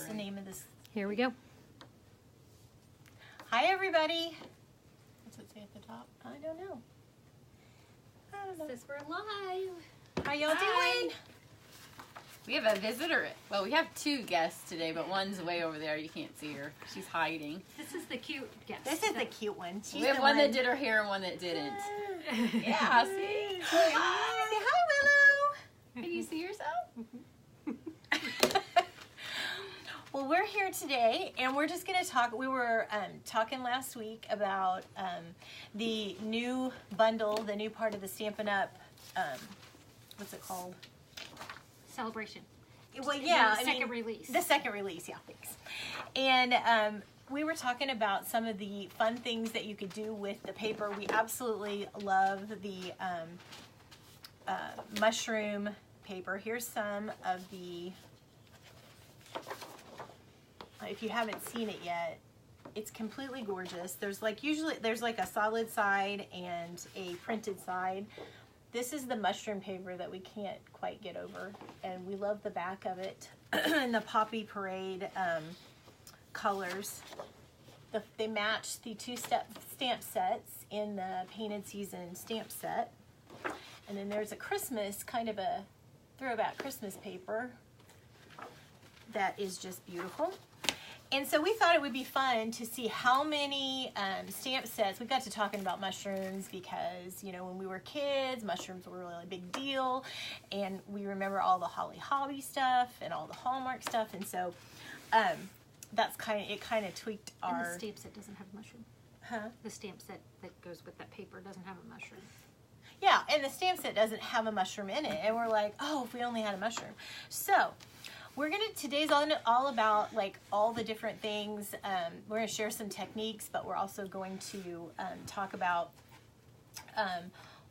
the name of this? Here we go. Hi, everybody. What's it say at the top? I don't know. Says we're live. How y'all doing? We have a visitor. Well, we have two guests today, but one's way over there. You can't see her. She's hiding. This is the cute guest. This is the cute one. She's We have one that did her hair and one that didn't. Yeah, see? Hi. Say hi, Willow. Can you see yourself? Well, we're here today, and we're just going to talk. We were talking last week about the new bundle, the new part of the Stampin' Up. What's it called? Sale-A-Bration. Well, yeah, the second release. The second release, yeah, thanks. And we were talking about some of the fun things that you could do with the paper. We absolutely love the mushroom paper. Here's some of the, if you haven't seen it yet, it's completely gorgeous. There's like a solid side and a printed side. This is the mushroom paper that we can't quite get over, and we love the back of it and the Poppy Parade colors. They match the two-step stamp sets in the Painted Season stamp set. And then there's a Christmas, kind of a throwback Christmas paper that is just beautiful. And so we thought it would be fun to see how many stamp sets. We got to talking about mushrooms because, you know, when we were kids, mushrooms were really a big deal. And we remember all the Holly Hobby stuff and all the Hallmark stuff. And so that's kind of tweaked our... And the stamp set doesn't have a mushroom. Huh? The stamp set that goes with that paper doesn't have a mushroom. Yeah, and the stamp set doesn't have a mushroom in it. And we're like, oh, if we only had a mushroom. So... today's all about like all the different things. We're gonna share some techniques, but we're also going to talk about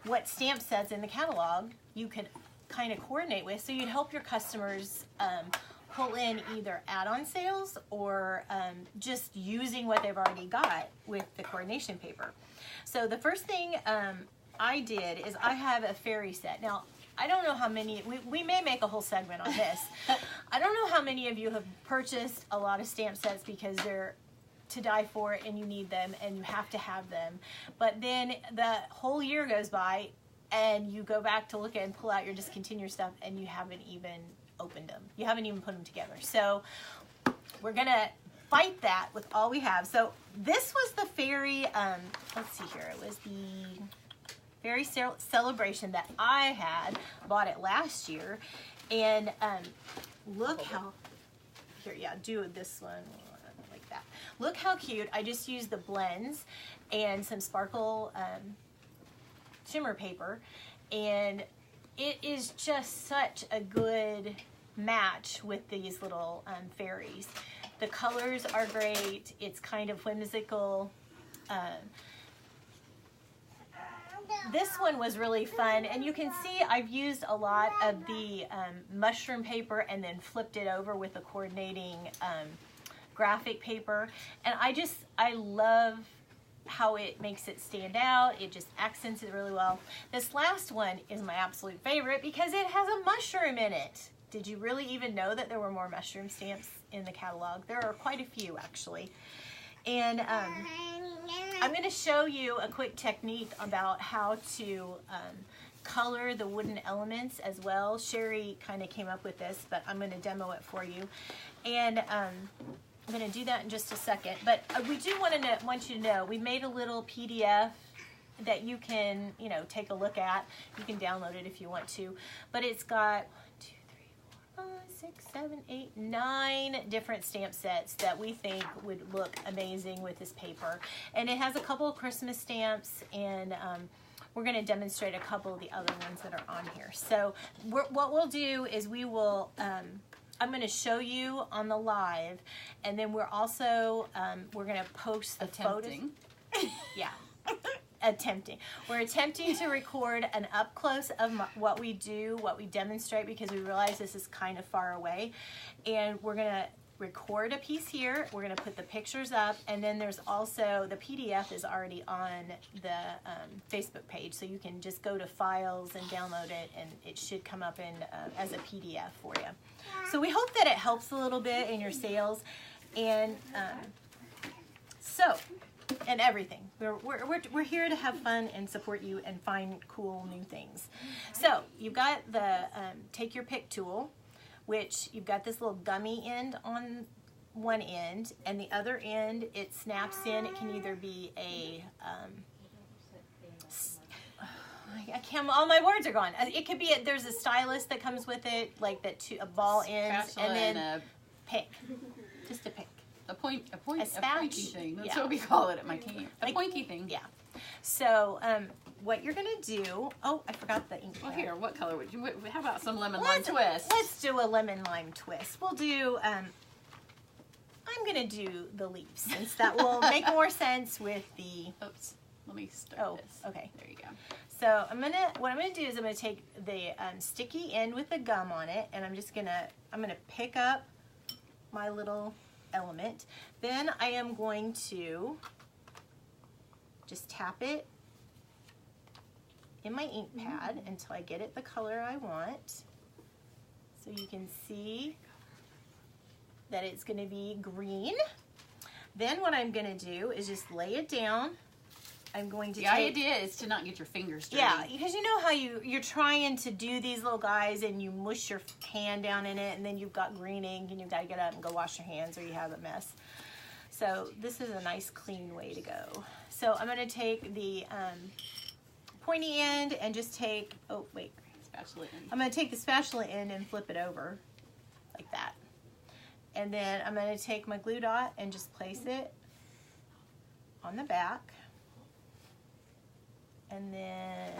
what stamp sets in the catalog you could kind of coordinate with, so you'd help your customers pull in either add-on sales or just using what they've already got with the coordination paper. So the first thing I did is I have a fairy set. Now, I don't know how many, we may make a whole segment on this. I don't know how many of you have purchased a lot of stamp sets because they're to die for and you need them and you have to have them. But then the whole year goes by and you go back to look at and pull out your discontinued stuff and you haven't even opened them. You haven't even put them together. So we're going to fight that with all we have. So this was the fairy, let's see here, it was the... Fairy Sale-A-Bration that I had, bought it last year, and look how, here, yeah, do this one like that. Look how cute. I just used the blends and some sparkle shimmer paper, and it is just such a good match with these little fairies. The colors are great. It's kind of whimsical. This one was really fun, and you can see I've used a lot of the mushroom paper and then flipped it over with the coordinating graphic paper, and I love how it makes it stand out. It just accents it really well. This last one is my absolute favorite because it has a mushroom in it. Did you really even know that there were more mushroom stamps in the catalog? There are quite a few, actually. And I'm going to show you a quick technique about how to color the wooden elements as well. Sherry kind of came up with this, but I'm going to demo it for you. And I'm going to do that in just a second. But we do want you to know, we made a little PDF that you can, you know, take a look at. You can download it if you want to. But it's got 6, 7, 8, 9 different stamp sets that we think would look amazing with this paper. And it has a couple of Christmas stamps, and we're going to demonstrate a couple of the other ones that are on here. So what we'll do is we will, I'm going to show you on the live, and then we're also, we're going to post the photos. Yeah. Attempting. We're attempting to record an up close of what we do, what we demonstrate, because we realize this is kind of far away, and we're gonna record a piece here. We're going to put the pictures up, and then there's also the PDF is already on the Facebook page, so you can just go to files and download it, and it should come up in as a PDF for you. So we hope that it helps a little bit in your sales, and and everything. We're here to have fun and support you and find cool new things. So you've got the take your pick tool, which you've got this little gummy end on one end, and the other end it snaps in. It can either be a I can't. All my words are gone. It could be there's a stylus that comes with it, like that a ball end, and then a pick, just a pick. A pointy thing. That's yeah. what we call it at my camp. A pointy thing. Yeah. So what you're gonna do? Oh, I forgot the ink. Well, here, what color would you? How about some lemon lime twist? Let's do a lemon lime twist. We'll do. I'm gonna do the leaves since that will make more sense with the. Oops. Let me start this. Okay. There you go. So what I'm gonna do is I'm gonna take the sticky end with the gum on it, and I'm gonna pick up my little element. Then I am going to just tap it in my ink pad until I get it the color I want. So you can see that it's going to be green. Then what I'm going to do is just lay it down. I'm going to The idea is to not get your fingers dirty. Yeah, because you know how you're trying to do these little guys and you mush your hand down in it, and then you've got green ink and you've got to get up and go wash your hands or you have a mess. So this is a nice clean way to go. So I'm going to take the pointy end and just take, Spatula end. I'm going to take the spatula end and flip it over like that. And then I'm going to take my glue dot and just place it on the back. And then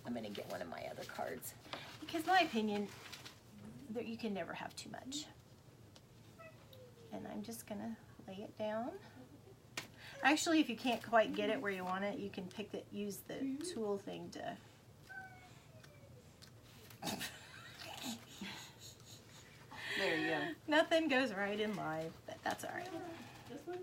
I'm going to get one of my other cards, because my opinion, you can never have too much. And I'm just going to lay it down. Actually, if you can't quite get it where you want it, you can use the tool thing to... There you go. Nothing goes right in life, but that's all right. This one?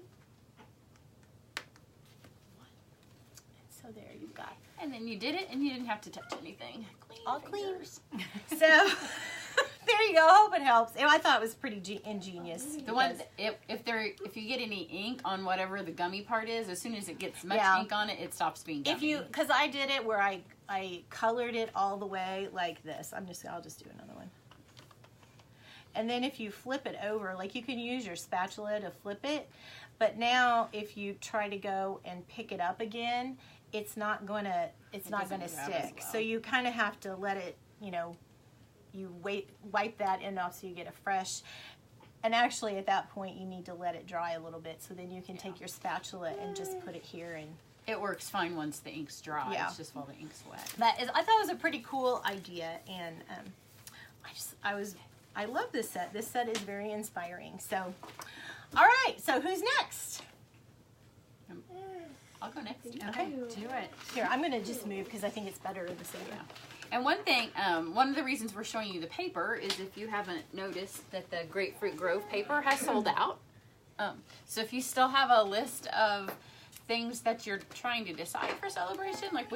So there you've got. And then you did it, and you didn't have to touch anything. All clean. So there you go. I hope it helps. I thought it was pretty ingenious. The one, if you get any ink on whatever the gummy part is, as soon as it gets much ink on it, it stops being gummy. Because I did it where I colored it all the way like this. I'll just do another one. And then if you flip it over, like you can use your spatula to flip it, but now if you try to go and pick it up again, it's not gonna stick. Well. So you kind of have to let it, you wipe that end off so you get a fresh. And actually at that point you need to let it dry a little bit, so then you can take your spatula and just put it here and. It works fine once the ink's dry. Yeah. It's just while the ink's wet. I thought it was a pretty cool idea, and I love this set. This set is very inspiring. So, all right. So who's next? I'll go next. Okay. Do it. Here, I'm going to just move because I think it's better the same. Yeah. And one thing, one of the reasons we're showing you the paper is if you haven't noticed that the Grapefruit Grove paper has sold out. So if you still have a list of things that you're trying to decide for celebration, like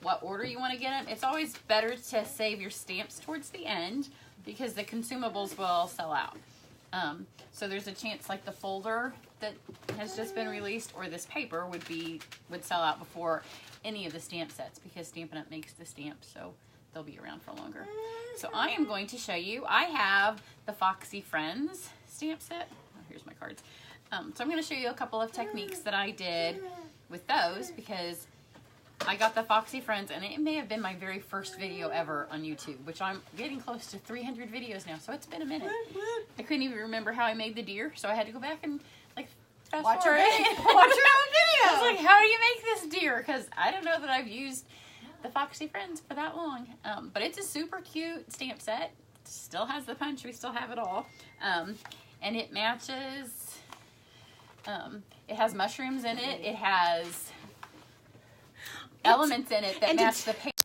what order you want to get them, it's always better to save your stamps towards the end because the consumables will sell out. So there's a chance like the folder that has just been released or this paper would sell out before any of the stamp sets, because Stampin' Up! Makes the stamps, so they'll be around for longer. So I am going to show you, I have the Foxy Friends stamp set. Oh, here's my cards. So I'm going to show you a couple of techniques that I did with those, because I got the Foxy Friends, and it may have been my very first video ever on YouTube, which I'm getting close to 300 videos now, so it's been a minute. I couldn't even remember how I made the deer, so I had to go back and Watch your own video. I was like, how do you make this deer? Because I don't know that I've used the Foxy Friends for that long. But it's a super cute stamp set. Still has the punch. We still have it all. And it matches. It has mushrooms in it. It has elements in it that match the paper.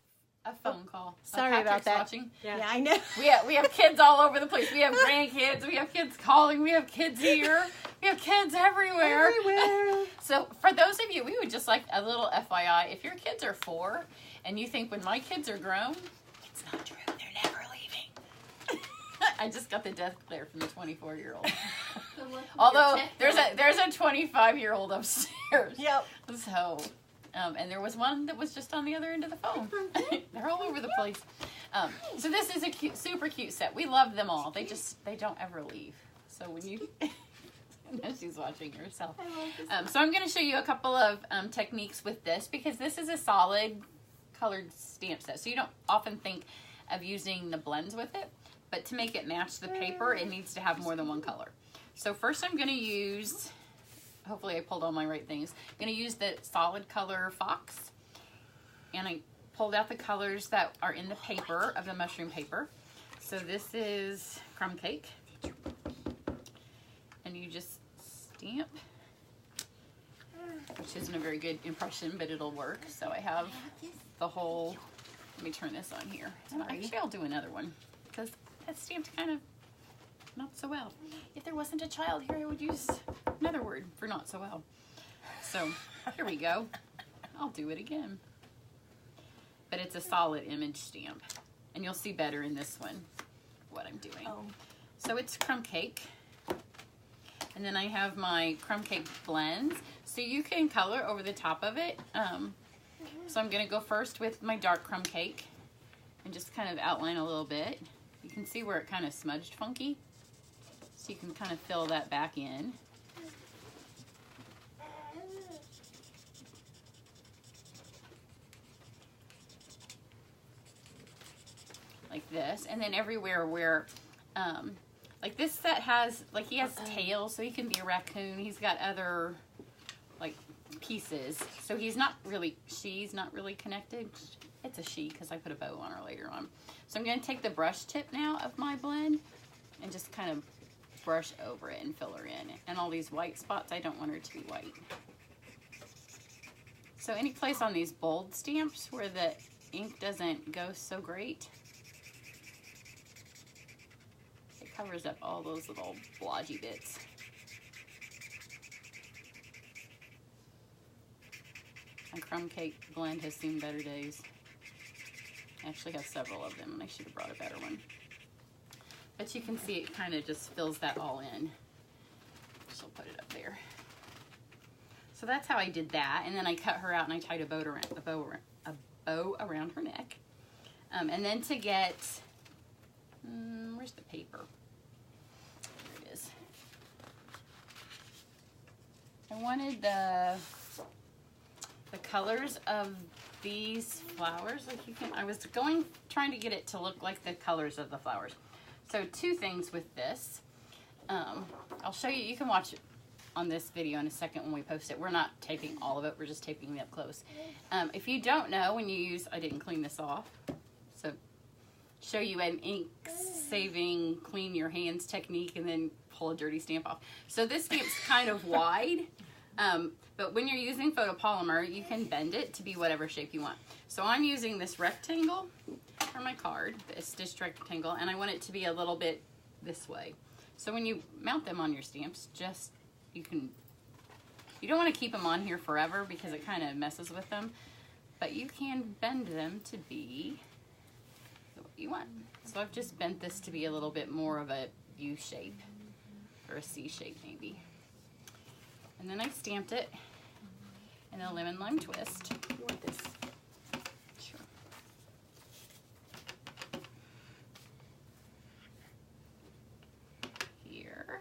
A phone call. Sorry about Patrick's that. Watching. Yeah, I know. We have kids all over the place. We have grandkids. We have kids calling. We have kids here. We have kids everywhere. So for those of you, we would just like a little FYI. If your kids are 4 and you think when my kids are grown, it's not true. They're never leaving. I just got the death glare from the 24-year-old. Although there's a 25-year-old upstairs. Yep. So, and there was one that was just on the other end of the phone. They're all over the place. So this is a cute, super cute set. We love them all. They don't ever leave. So when you, now she's watching herself. So I'm going to show you a couple of techniques with this because this is a solid colored stamp set. So you don't often think of using the blends with it, but to make it match the paper, it needs to have more than one color. So first I'm going to use, hopefully I pulled all my right things. I'm going to use the solid color Fox. And I pulled out the colors that are in the paper of the mushroom paper. So this is crumb cake. And you just stamp, which isn't a very good impression, but it'll work. So I have the whole, let me turn this on here. Actually, I'll do another one because that stamped kind of not so well. If there wasn't a child here, I would use another word for not so well. So here we go. I'll do it again. But it's a solid image stamp. And you'll see better in this one what I'm doing. Oh. So it's crumb cake. And then I have my crumb cake blends. So you can color over the top of it. So I'm going to go first with my dark crumb cake and just kind of outline a little bit. You can see where it kind of smudged funky. So you can kind of fill that back in. Like this. And then everywhere where, like this set has, like he has tails, so he can be a raccoon. He's got other, like, pieces. So he's not really, she's not really connected. It's a she because I put a bow on her later on. So I'm going to take the brush tip now of my blend and just kind of brush over it and fill her in. And all these white spots, I don't want her to be white. So any place on these bold stamps where the ink doesn't go so great, it covers up all those little blotchy bits. My crumb cake blend has seen better days. I actually have several of them, and I should have brought a better one. But you can see it kind of just fills that all in. She'll put it up there. So that's how I did that, and then I cut her out and I tied a bow around her neck. And then to get, where's the paper? There it is. I wanted the colors of these flowers. Like you can, I was trying to get it to look like the colors of the flowers. So two things with this. I'll show you. You can watch it on this video in a second when we post it. We're not taping all of it. We're just taping it up close. If you don't know, when you use, I didn't clean this off. So show you an ink saving, clean your hands technique and then pull a dirty stamp off. So this stamp's kind of wide. But when you're using photopolymer, you can bend it to be whatever shape you want. So I'm using this rectangle for my card, a stitched rectangle, and I want it to be a little bit this way. So when you mount them on your stamps, you don't want to keep them on here forever because it kind of messes with them, but you can bend them to be what you want. So I've just bent this to be a little bit more of a U shape, or a C shape maybe. And then I stamped it in a lemon lime twist. You want this? Sure. Here.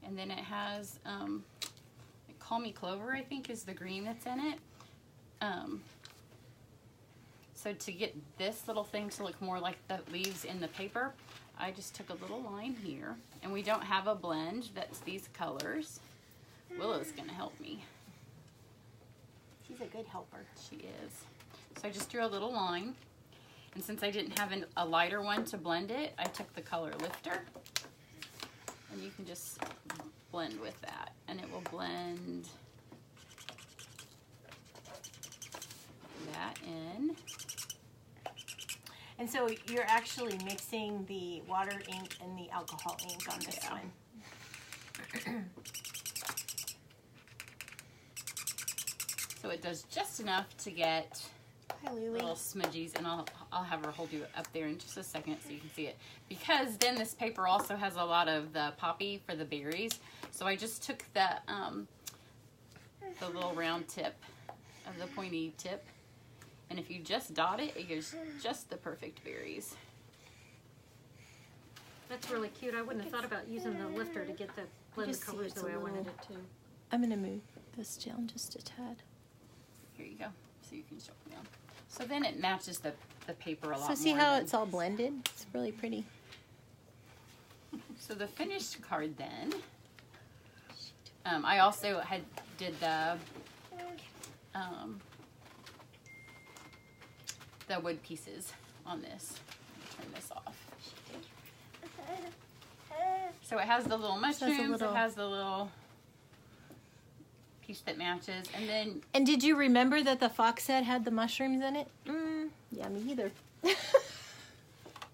And then it has, Call Me Clover, I think, is the green that's in it. So to get this little thing to look more like the leaves in the paper, I just took a little line here. And we don't have a blend that's these colors. Willow's gonna help me. She's a good helper. She is. So I just drew a little line. And since I didn't have a lighter one to blend it, I took the color lifter. And you can just blend with that. And it will blend that in. And so you're actually mixing the water ink and the alcohol ink on this one. So it does just enough to get Hi, Lily. little smudgies, and I'll have her hold you up there in just a second so you can see it. Because then this paper also has a lot of the poppy for the berries. So I just took the little round tip of the pointy tip, and if you just dot it, it gives just the perfect berries. That's really cute. I wouldn't have thought about using the lifter to get the blend of colors the way I wanted it to. I'm going to move this down just a tad. Here you go, so you can show it down. So then it matches the paper a lot So more. see how it's all blended? It's really pretty. So the finished card then, I also did the wood pieces on this. Turn this off. So it has the little mushrooms, it has the little piece that matches, and then... And did you remember that the fox head had the mushrooms in it? Yeah, me either.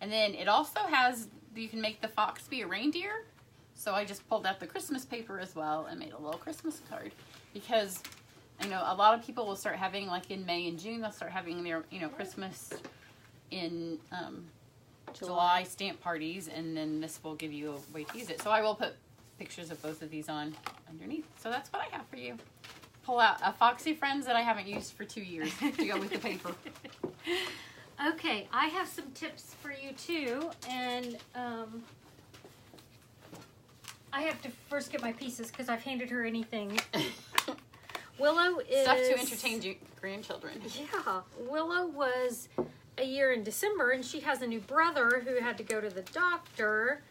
And then it also has, you can make the fox be a reindeer. So I just pulled out the Christmas paper as well and made a little Christmas card. Because I know a lot of people will start having, like in May and June, they'll start having their, Christmas in July stamp parties, and then this will give you a way to use it. So I will put pictures of both of these on underneath. So that's what I have for you. Pull out a Foxy Friends that I haven't used for 2 years to go with the paper. Okay, I have some tips for you too, and I have to first get my pieces because I've handed her anything. Willow is... Stuff to entertain grandchildren. Yeah, Willow was a year in December, and she has a new brother who had to go to the doctor,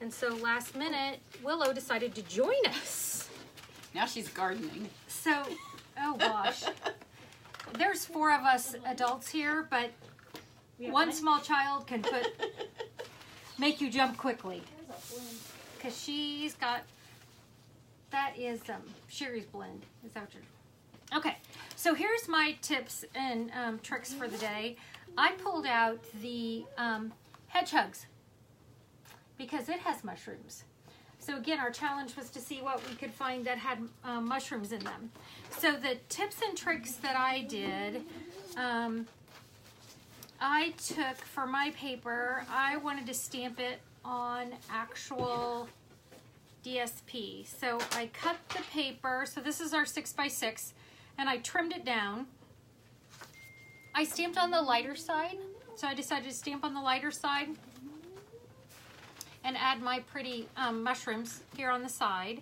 and so last minute, Willow decided to join us. Now she's gardening. So, oh gosh. There's 4 of us adults here, but one small child can make you jump quickly. Because she's got, that is Sherry's blend. Is that what you're... Okay, so here's my tips and tricks for the day. I pulled out the hedgehogs because it has mushrooms. So again, our challenge was to see what we could find that had mushrooms in them. So the tips and tricks that I did, I took for my paper, I wanted to stamp it on actual DSP. So I cut the paper, so this is our 6x6, and I trimmed it down. I stamped on the lighter side, so I decided to stamp on the lighter side and add my pretty mushrooms here on the side.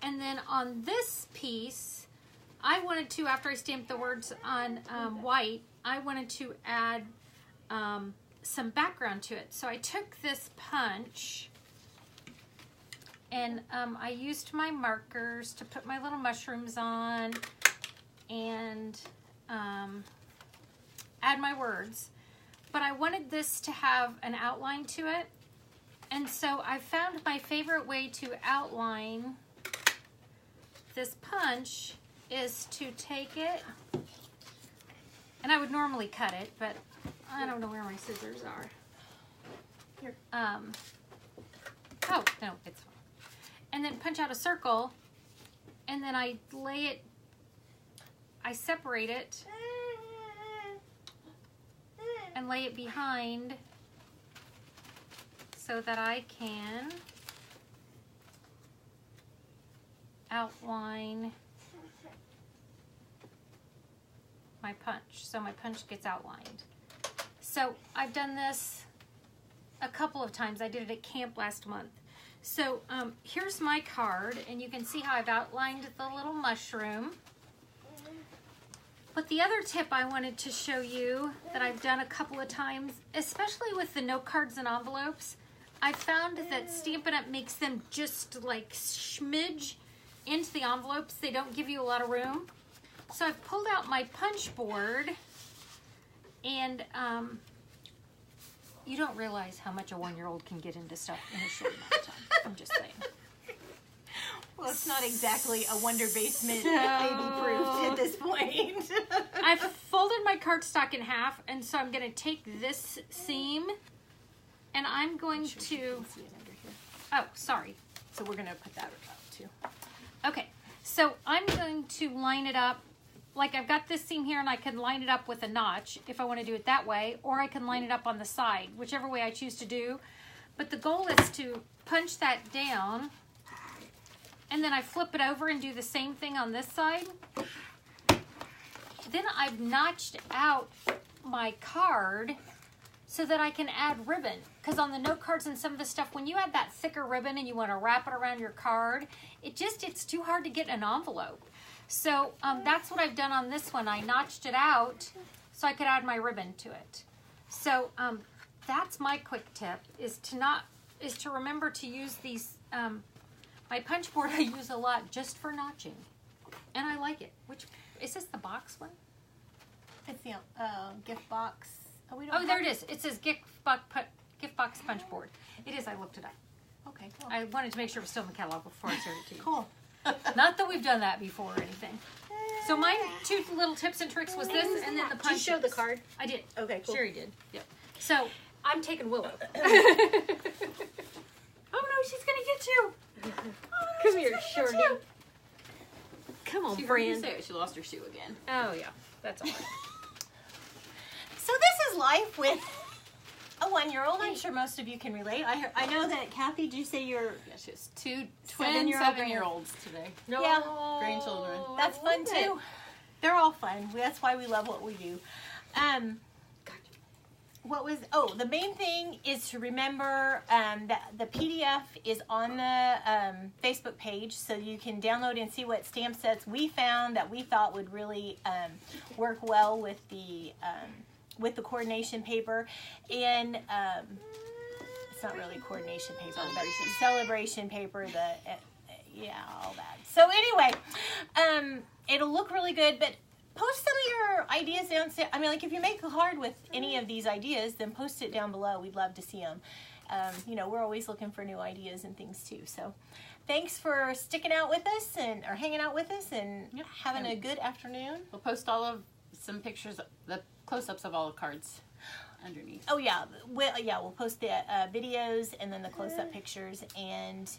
And then on this piece, I wanted to, after I stamped the words on white, I wanted to add some background to it. So I took this punch and I used my markers to put my little mushrooms on and add my words. But I wanted this to have an outline to it. And so I found my favorite way to outline this punch is to take it, and I would normally cut it, but I don't know where my scissors are. Here. Oh, no, it's fine. And then punch out a circle, and then I lay it, I separate it, and lay it behind so that I can outline my punch. So my punch gets outlined. So I've done this a couple of times. I did it at camp last month. So here's my card, and you can see how I've outlined the little mushroom. But the other tip I wanted to show you that I've done a couple of times, especially with the note cards and envelopes, I found that Stampin'Up makes them just like smidge into the envelopes. They don't give you a lot of room. So I've pulled out my punch board, and you don't realize how much a 1-year-old can get into stuff in a short amount of time. I'm just saying. Well, it's not exactly a Wonder Basement baby proof at this point. I've folded my cardstock in half, and so I'm going to take this seam, and I'm going to... Oh, sorry. So we're going to put that up too. Okay, so I'm going to line it up. Like I've got this seam here, and I can line it up with a notch if I want to do it that way, or I can line it up on the side, whichever way I choose to do. But the goal is to punch that down, and then I flip it over and do the same thing on this side. Then I've notched out my card so that I can add ribbon. Because on the note cards and some of the stuff, when you add that thicker ribbon and you want to wrap it around your card, it's too hard to get an envelope. So that's what I've done on this one. I notched it out so I could add my ribbon to it. So that's my quick tip, is to remember to use these. My punch board I use a lot just for notching, and I like it. Which is this, the box one? It's the gift box. Oh, there it is. It says gift box punch board. It is. I looked it up. Okay, cool. I wanted to make sure it was still in the catalog before I showed it to you. Cool. Not that we've done that before or anything. So my 2 little tips and tricks was this, and then the punch. Did you show the card? I did. Okay, cool. Sherry did. Yep. So I'm taking Willow. Oh no, she's gonna get you. Come here, Shorty. Come on, She heard Fran. you say it. She lost her shoe again. Oh yeah, that's all right. So this is life with a 1-year-old. I'm sure most of you can relate. I know that Kathy, did you say you're... Yeah, she has 2 twin 7-year-old 7-year-olds today. No. Yeah. Grandchildren. That's fun too. They're all fun. That's why we love what we do. The main thing is to remember that the PDF is on the Facebook page, so you can download and see what stamp sets we found that we thought would really work well with the coordination paper. And it's not really coordination paper, Sale-A-Bration. but Sale-A-Bration paper, all that. So anyway, it'll look really good, but post some of your ideas downstairs. I mean, like if you make a card with any of these ideas, then post it down below. We'd love to see them. We're always looking for new ideas and things too. So thanks for sticking out with us or hanging out with us and having a good afternoon. We'll post some pictures, the close-ups of all the cards underneath. Oh yeah, we'll post the videos and then the close-up pictures, and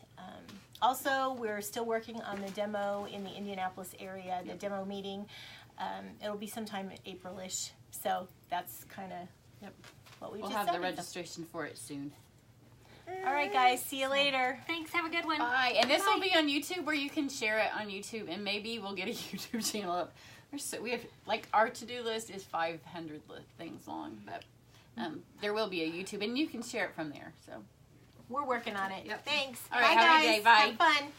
also we're still working on the demo in the Indianapolis area, the demo meeting. It'll be sometime April-ish, so that's kind of what we We'll just have said. the registration for it soon. All right, guys, see you later. Thanks. Have a good one. Bye. And this will be on YouTube, where you can share it on YouTube, and maybe we'll get a YouTube channel up. We have, like, our to-do list is 500 things long, but there will be a YouTube, and you can share it from there. So We're working on it. Yep. Thanks. All right, Bye, have a guys. good day. Bye. Have fun.